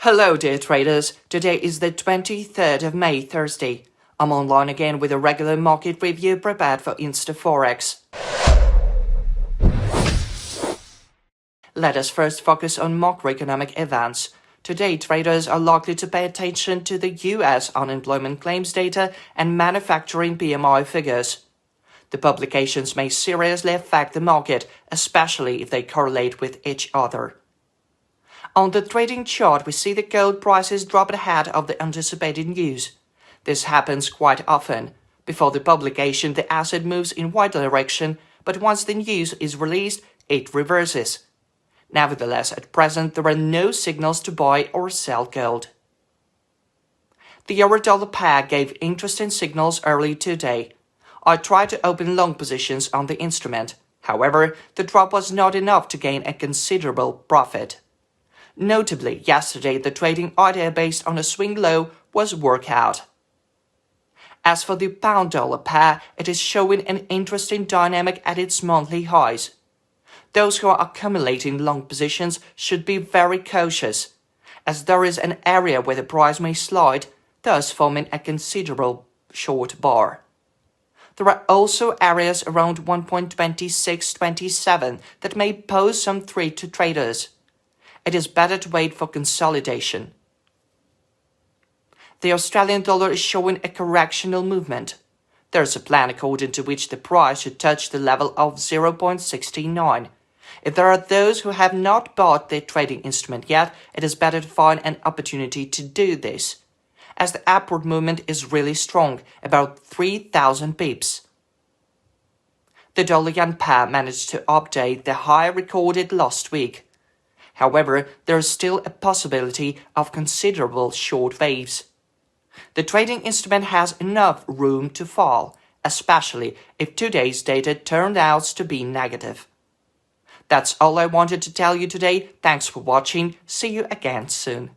Hello dear traders, today is the 23rd of May, Thursday. I'm online again with a regular market review prepared for InstaForex. Let us first focus on macroeconomic events. Today, traders are likely to pay attention to the US unemployment claims data and manufacturing PMI figures. The publications may seriously affect the market, especially if they correlate with each other. On the trading chart, we see the gold prices drop ahead of the anticipated news. This happens quite often. Before the publication, the asset moves in one direction, but once the news is released, it reverses. Nevertheless, at present, there are no signals to buy or sell gold. The euro-dollar pair gave interesting signals early today. I tried to open long positions on the instrument. However, the drop was not enough to gain a considerable profit. Notably, yesterday the trading idea based on a swing low was worked out. As for the pound-dollar pair, it is showing an interesting dynamic at its monthly highs. Those who are accumulating long positions should be very cautious, as there is an area where the price may slide, thus forming a considerable short bar. There are also areas around 1.2627 that may pose some threat to traders. It is better to wait for consolidation. The Australian dollar is showing a correctional movement. There is a plan according to which the price should touch the level of 0.69. If there are those who have not bought the trading instrument yet, it is better to find an opportunity to do this, as the upward movement is really strong, about 3,000 pips. The dollar-yen pair managed to update the high recorded last week. However, there is still a possibility of considerable short waves. The trading instrument has enough room to fall, especially if today's data turned out to be negative. That's all I wanted to tell you today. Thanks for watching. See you again soon.